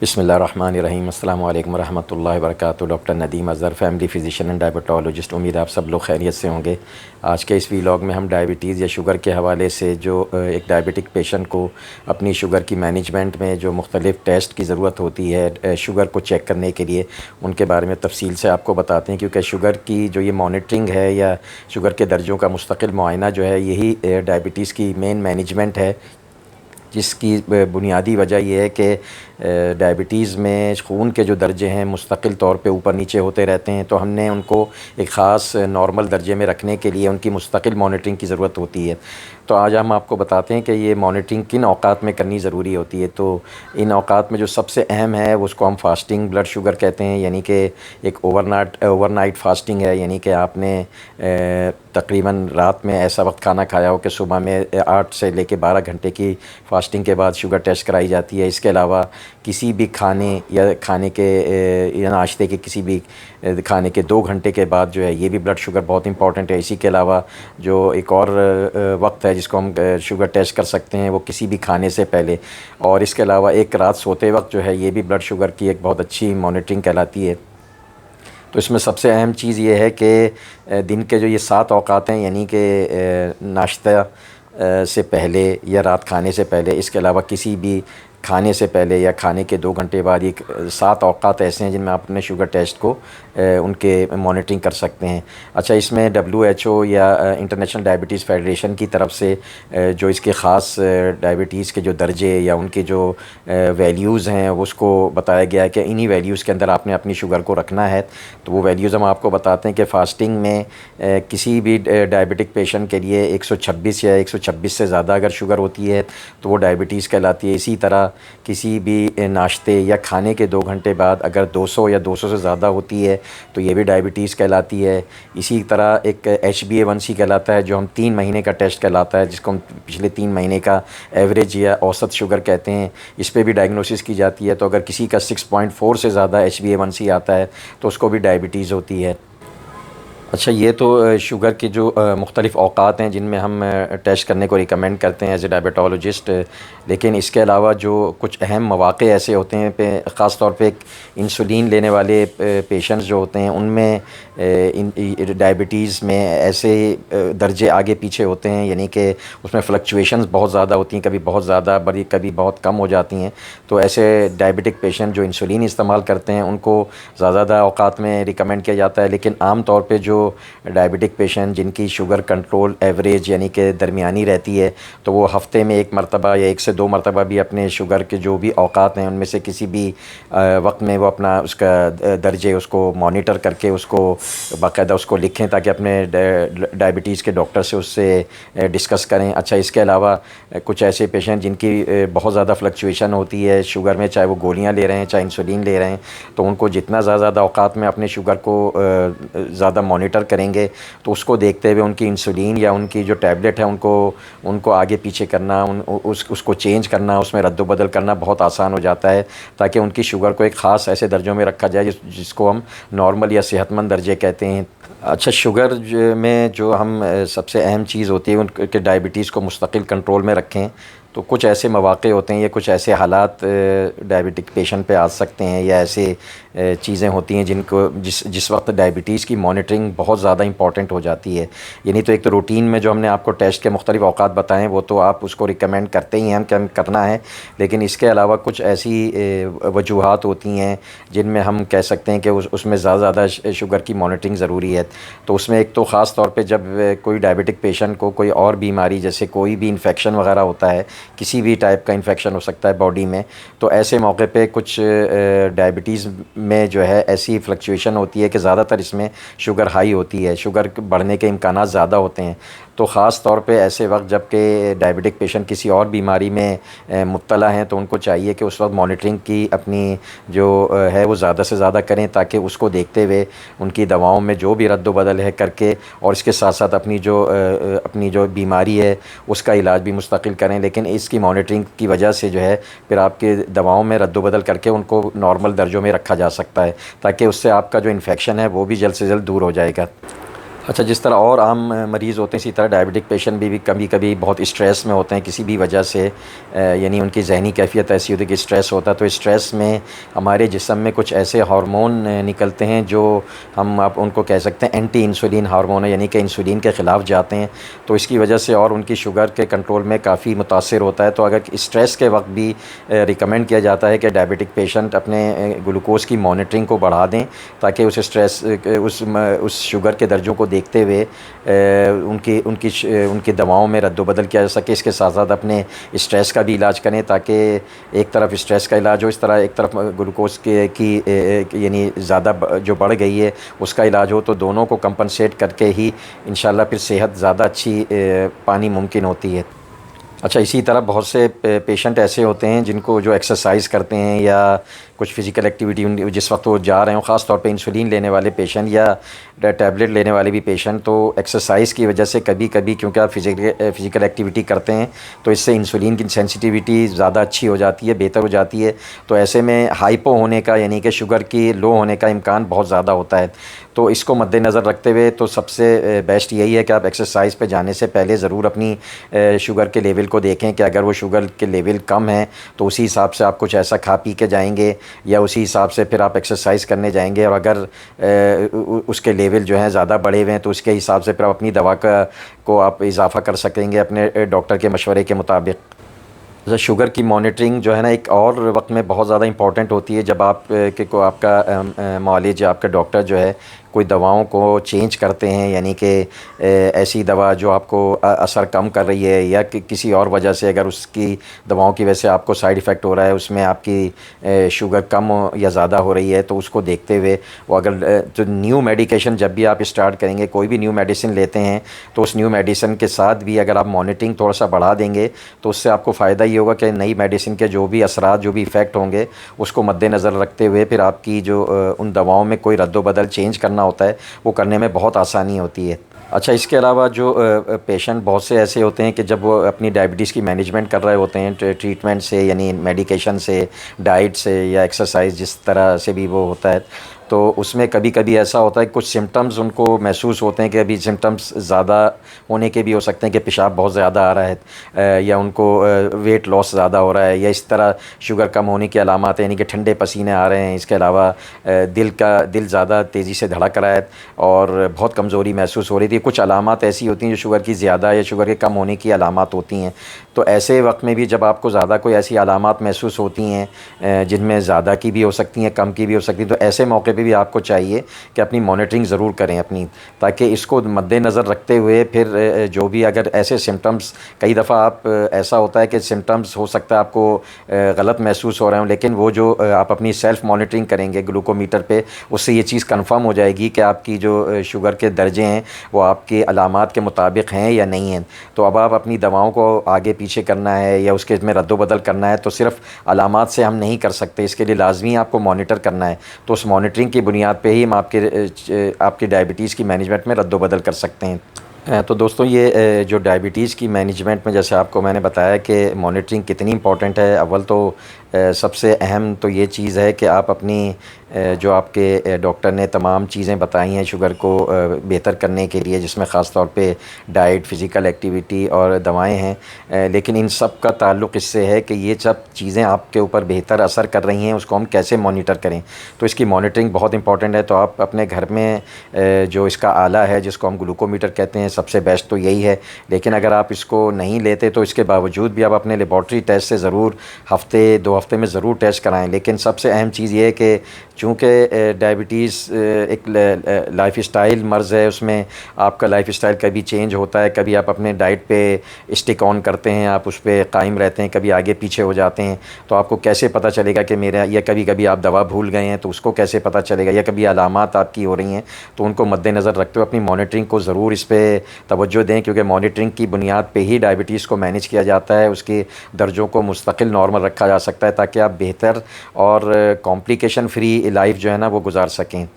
बिस्मिल्लाहिर्रहमानिर्रहीम। अस्सलाम वालेकुम रहमतुल्लाहि व बरकातुहू। Doctor Nadeem Azhar, family physician and diabetologist. उम्मीद है आप सब लोग खैरियत से होंगे। आज के इस वीलॉग में हम डायबिटीज़ या शुगर के हवाले से जो एक डायबिटिक पेशेंट को अपनी शुगर की मैनेजमेंट में जो मुख्तलिफ़ टेस्ट की ज़रूरत होती है शुगर को चेक करने के लिए, उनके बारे में तफसील से आपको बताते हैं। क्योंकि शुगर की जो ये मॉनिटरिंग है या शुगर के दर्जों का मुस्तकिल मुआयना जो है, यही डायबिटीज़ की मेन मैनेजमेंट है। जिसकी बुनियादी वजह यह है कि डायबिटीज़ में खून के जो दर्जे हैं मुस्तकिल तौर पे ऊपर नीचे होते रहते हैं। तो हमने उनको एक ख़ास नॉर्मल दर्जे में रखने के लिए उनकी मुस्तकिल मॉनिटरिंग की ज़रूरत होती है। तो आज हम आपको बताते हैं कि ये मॉनिटरिंग किन औकात में करनी ज़रूरी होती है। तो इन औकात में जो सबसे अहम है उसको हम फ़ास्टिंग ब्लड शुगर कहते हैं, यानी कि एक ओवरनाइट फ़ास्टिंग है। यानी कि आपने तकरीबन रात में ऐसा वक्त खाना खाया हो कि सुबह में 8 से लेके 12 घंटे की फ़ास्टिंग के बाद शुगर टेस्ट कराई जाती है। इसके अलावा किसी भी खाने के या नाश्ते के किसी भी खाने के 2 घंटे के बाद जो है, ये भी ब्लड शुगर बहुत इंपॉर्टेंट है। इसी के अलावा जो एक और वक्त है जिसको हम शुगर टेस्ट कर सकते हैं, वो किसी भी खाने से पहले। और इसके अलावा एक रात सोते वक्त जो है, ये भी ब्लड शुगर की एक बहुत अच्छी मॉनिटरिंग कहलाती है। तो इसमें सबसे अहम चीज़ ये है कि दिन के जो ये 7 औकात हैं, यानी कि नाश्ता से पहले या रात खाने से पहले, इसके अलावा किसी भी खाने से पहले या खाने के 2 घंटे बाद, ये 7 औकात ऐसे हैं जिनमें आप अपने शुगर टेस्ट को उनके मॉनिटरिंग कर सकते हैं। अच्छा, इसमें WHO या इंटरनेशनल डायबिटीज़ फेडरेशन की तरफ से जो इसके ख़ास डायबिटीज़ के जो दर्जे या उनके जो वैल्यूज़ हैं उसको बताया गया है कि इन्हीं वैल्यूज़ के अंदर आपने अपनी शुगर को रखना है। तो वो वैल्यूज़ हम आपको बताते हैं कि फ़ास्टिंग में किसी भी डायबिटिक पेशेंट के लिए 126 या 126 से ज़्यादा अगर शुगर होती है तो वो डायबिटीज़ कहलाती है। इसी तरह किसी भी नाश्ते या खाने के 2 घंटे बाद अगर 200 या 200 से ज़्यादा होती है तो ये भी डायबिटीज़ कहलाती है। इसी तरह एक HbA1c कहलाता है, जो हम 3 महीने का टेस्ट कहलाता है, जिसको हम पिछले 3 महीने का एवरेज या औसत शुगर कहते हैं। इस पर भी डायग्नोसिस की जाती है। तो अगर किसी का 6.4 से ज़्यादा HbA1c आता है तो उसको भी डायबिटीज़ होती है। अच्छा, ये तो शुगर की जो मुख्तलिफ़ औकात हैं जिनमें हम टेस्ट करने को रिकमेंड करते हैं एज ए डायबिटोलॉजिस्ट। लेकिन इसके अलावा जो कुछ अहम मौक़े ऐसे होते हैं ख़ास तौर पे इंसुलिन लेने वाले पेशेंट्स जो होते हैं, उनमें डायबिटीज़ में ऐसे दर्जे आगे पीछे होते हैं, यानी कि उसमें फ्लक्चुएशंस बहुत ज़्यादा होती हैं, कभी बहुत ज़्यादा बड़ी कभी बहुत कम हो जाती हैं। तो ऐसे डायबिटिक पेशेंट जो इंसुलिन इस्तेमाल करते हैं उनको ज़्यादा औकात में रिकमेंड किया जाता है। लेकिन आम तौर पे जो डायबिटिक पेशेंट जिनकी शुगर कंट्रोल एवरेज यानी कि दरमियानी रहती है, तो वो हफ़्ते में 1 मरतबा या 1 से 2 मरतबा भी अपने शुगर के जो भी औकात हैं उनमें से किसी भी वक्त में वो अपना उसका दर्जे उसको मॉनिटर करके उसको बाकायदा उसको लिखें, ताकि अपने डायबिटीज़ के डॉक्टर से उससे डिस्कस करें। अच्छा, इसके अलावा कुछ ऐसे पेशेंट जिनकी बहुत ज़्यादा फ्लक्चुएशन होती है शुगर में, चाहे वो गोलियाँ ले रहे हैं चाहे इंसुलिन ले रहे हैं, तो उनको जितना ज़्यादा औकात में अपने शुगर को ज़्यादा मॉनिटर करेंगे तो उसको देखते हुए उनकी इंसुलिन या उनकी जो टैबलेट है उनको आगे पीछे करना, उसको चेंज करना, उसमें रद्द बदल करना बहुत आसान हो जाता है, ताकि उनकी शुगर को एक ख़ास ऐसे दर्जों में रखा जाए जिसको हम नॉर्मल या सेहतमंद दर्जे कहते हैं। अच्छा, शुगर में जो हम सबसे अहम चीज़ होती है उनके डायबिटीज़ को मुस्तकिल कंट्रोल में रखें, तो कुछ ऐसे मौक़े होते हैं या कुछ ऐसे हालात डायबिटिक पेशेंट पे आ सकते हैं, या ऐसे चीज़ें होती हैं जिस वक्त डायबिटीज़ की मॉनिटरिंग बहुत ज़्यादा इंपॉर्टेंट हो जाती है। यानी तो एक तो रूटीन में जो हमने आपको टेस्ट के मुख्तलिफ़ औकात बताएं वो तो आप उसको रिकमेंड करते ही हैं कि हम करना है, लेकिन इसके अलावा कुछ ऐसी वजूहात होती हैं जिनमें हम कह सकते हैं कि उसमें ज़्यादा शुगर की मॉनिटरिंग ज़रूरी है। तो उसमें एक तो ख़ास तौर पर जब कोई डायबिटिक पेशेंट को कोई और बीमारी, जैसे कोई भी इन्फेक्शन वगैरह होता है, किसी भी टाइप का इन्फेक्शन हो सकता है बॉडी में, तो ऐसे मौके पे कुछ डायबिटीज़ में जो है ऐसी फ्लक्चुएशन होती है कि ज़्यादातर इसमें शुगर हाई होती है, शुगर बढ़ने के इम्कानात ज़्यादा होते हैं। तो ख़ास तौर पे ऐसे वक्त जब कि डायबिटिक पेशेंट किसी और बीमारी में मुब्तला हैं, तो उनको चाहिए कि उस वक्त मॉनिटरिंग की अपनी जो है वो ज़्यादा से ज़्यादा करें, ताकि उसको देखते हुए उनकी दवाओं में जो भी रद्द बदल है करके, और इसके साथ साथ अपनी जो बीमारी है उसका इलाज भी मुस्तकिल करें। लेकिन इसकी मॉनिटरिंग की वजह से जो है फिर आपके दवाओं में रद्द बदल करके उनको नॉर्मल दर्जों में रखा जा सकता है, ताकि उससे आपका जो इन्फेक्शन है वो भी जल्द से जल्द दूर हो जाएगा। अच्छा, जिस तरह और आम मरीज़ होते हैं इसी तरह डायबिटिक पेशेंट भी कभी कभी बहुत स्ट्रेस में होते हैं किसी भी वजह से, यानी उनकी जहनी कैफियत ऐसी होती है कि स्ट्रेस होता है। तो स्ट्रेस में हमारे जिस्म में कुछ ऐसे हार्मोन निकलते हैं जो हम आप उनको कह सकते हैं एंटी इंसुलिन हार्मोन है, यानी कि इंसुलिन के ख़िलाफ़ जाते हैं। तो इसकी वजह से और उनकी शुगर के कंट्रोल में काफ़ी मुतासर होता है। तो अगर स्ट्रेस के वक्त भी रिकमेंड किया जाता है कि डायबिटिक पेशेंट अपने ग्लूकोज़ की मॉनिटरिंग को बढ़ा दें, ताकि उस स्ट्रेस उस शुगर के दर्जों को देखते हुए उनकी उनकी उनकी दवाओं में रद्द-ओ-बदल किया जा सके। इसके साथ-साथ अपने स्ट्रेस का भी इलाज करें, ताकि एक तरफ स्ट्रेस का इलाज हो, इस तरह एक तरफ ग्लूकोज़ की यानी ज़्यादा जो बढ़ गई है उसका इलाज हो। तो दोनों को कंपनसेट करके ही इंशाल्लाह फिर सेहत ज़्यादा अच्छी पानी मुमकिन होती है। अच्छा, इसी तरह बहुत से पेशेंट ऐसे होते हैं जिनको जो एक्सरसाइज करते हैं या कुछ फ़िज़िकल एक्टिविटी जिस वक्त वो जा रहे हों, ख़ास तौर पे इंसुलिन लेने वाले पेशेंट या टैबलेट लेने वाले भी पेशेंट, तो एक्सरसाइज़ की वजह से कभी कभी क्योंकि आप फ़िज़िकल एक्टिविटी करते हैं तो इससे इंसुलिन की सेंसिटिविटी ज़्यादा अच्छी हो जाती है, बेहतर हो जाती है। तो ऐसे में हाइपो होने का यानी कि शुगर की लो होने का इम्कान बहुत ज़्यादा होता है। तो इसको मद्देनज़र रखते हुए तो सबसे बेस्ट यही है कि आप एक्सरसाइज पे जाने से पहले ज़रूर अपनी शुगर के लेवल को देखें कि अगर वो शुगर के लेवल कम है तो उसी हिसाब से आप कुछ ऐसा खा पी के जाएंगे या उसी हिसाब से फिर आप एक्सरसाइज करने जाएंगे। और अगर उसके लेवल जो हैं ज़्यादा बढ़े हुए हैं तो उसके हिसाब से फिर आप अपनी दवा को आप इजाफ़ा कर सकेंगे अपने डॉक्टर के मशवरे के मुताबिक। जैसे शुगर की मॉनिटरिंग जो है ना एक और वक्त में बहुत ज़्यादा इंपॉर्टेंट होती है, जब आप के को आपका मौलिज या आपका डॉक्टर जो है कोई दवाओं को चेंज करते हैं, यानी कि ऐसी दवा जो आपको असर कम कर रही है या किसी और वजह से अगर उसकी दवाओं की वजह से आपको साइड इफ़ेक्ट हो रहा है, उसमें आपकी शुगर कम या ज़्यादा हो रही है, तो उसको देखते हुए वो अगर जो न्यू मेडिकेशन जब भी आप स्टार्ट करेंगे, कोई भी न्यू मेडिसिन लेते हैं तो उस न्यू मेडिसिन के साथ भी अगर आप मॉनिटरिंग थोड़ा सा बढ़ा देंगे तो उससे आपको फ़ायदा ये होगा कि नई मेडिसिन के जो भी असरात जो भी इफ़ेक्ट होंगे उसको मद्देनज़र रखते हुए फिर आपकी जो उन दवाओं में कोई रद्द-ओ-बदल चेंज करना होता है वो करने में बहुत आसानी होती है। अच्छा, इसके अलावा जो पेशेंट बहुत से ऐसे होते हैं कि जब वो अपनी डायबिटीज़ की मैनेजमेंट कर रहे होते हैं ट्रीटमेंट से, यानी मेडिकेशन से, डाइट से या एक्सरसाइज जिस तरह से भी वो होता है, तो उसमें कभी कभी ऐसा होता है कि कुछ सिम्टम्स उनको महसूस होते हैं कि अभी सिम्टम्स ज़्यादा होने के भी हो सकते हैं कि पेशाब बहुत ज़्यादा आ रहा है या उनको वेट लॉस ज़्यादा हो रहा है या इस तरह शुगर कम होने की अलामत है, यानी कि ठंडे पसीने आ रहे हैं। इसके अलावा दिल ज़्यादा तेज़ी से धड़क रहा है और बहुत कमज़ोरी महसूस हो रही थी। कुछ अलामत ऐसी होती हैं जो शुगर की ज़्यादा या शुगर के कम होने की अलामत होती हैं। तो ऐसे वक्त में भी जब आपको ज़्यादा कोई ऐसी अलामत महसूस होती हैं जिनमें ज़्यादा की भी हो सकती हैं, कम की भी हो सकती हैं, तो ऐसे मौके पे भी आपको चाहिए कि अपनी मॉनिटरिंग ज़रूर करें अपनी, ताकि इसको मद्देनज़र रखते हुए फिर जो भी अगर ऐसे सिम्टम्स, कई दफ़ा आप ऐसा होता है कि सिम्टम्स हो सकता है आपको गलत महसूस हो रहे हों, लेकिन वो जो आप अपनी सेल्फ़ मॉनिटरिंग करेंगे ग्लूकोमीटर पे, उससे ये चीज़ कन्फर्म हो जाएगी कि आपकी जो शुगर के दर्जे हैं वो आपकी अलामात के मुताबिक हैं या नहीं हैं। तो अब आप अपनी दवाओं को आगे पीछे करना है या उसके में रद्द-ओ-बदल करना है तो सिर्फ़ अलामात से हम नहीं कर सकते, इसके लिए लाजमी आपको मॉनिटर करना है। तो उस मॉनिटरिंग की बुनियाद पे ही हम आपकी डायबिटीज़ की मैनेजमेंट में रद्द-ओ-बदल कर सकते हैं। तो दोस्तों, ये जो डायबिटीज़ की मैनेजमेंट में जैसे आपको मैंने बताया कि मॉनिटरिंग कितनी इम्पोर्टेंट है। अव्वल तो सबसे अहम तो ये चीज़ है कि आप अपनी जो आपके डॉक्टर ने तमाम चीज़ें बताई हैं शुगर को बेहतर करने के लिए, जिसमें ख़ास तौर पे डाइट, फ़िज़िकल एक्टिविटी और दवाएं हैं, लेकिन इन सब का ताल्लुक़ इससे है कि ये सब चीज़ें आपके ऊपर बेहतर असर कर रही हैं, उसको हम कैसे मॉनिटर करें। तो इसकी मॉनिटरिंग बहुत इंपॉर्टेंट है। तो आप अपने घर में जो इसका आला है जिसको हम ग्लूकोमीटर कहते हैं, सबसे बेस्ट तो यही है। लेकिन अगर आप इसको नहीं लेते तो इसके बावजूद भी आप अपने लेबॉर्ट्री टेस्ट से ज़रूर हफ़्ते 2 हफ़्ते में ज़रूर टेस्ट कराएं। लेकिन सबसे अहम चीज़ ये है कि चूँकि डायबिटीज़ एक लाइफ़स्टाइल मर्ज़ है, उसमें आपका लाइफ़स्टाइल कभी चेंज होता है, कभी आप अपने डाइट पे स्टिक ऑन करते हैं, आप उस पे कायम रहते हैं, कभी आगे पीछे हो जाते हैं। तो आपको कैसे पता चलेगा कि मेरा, या कभी कभी आप दवा भूल गए हैं तो उसको कैसे पता चलेगा, या कभी अलामात आपकी हो रही हैं तो उनको मद्देनज़र रखते हुए अपनी मॉनिटरिंग को ज़रूर इस पर तवज्जो दें, क्योंकि मॉनिटरिंग की बुनियाद पे ही डायबिटीज़ को मैनेज किया जाता है, उसके दर्जों को मुस्तकिल नॉर्मल रखा जा सकता है ताकि आप बेहतर और कॉम्प्लिकेशन फ्री लाइफ जो है ना वो गुजार सकें।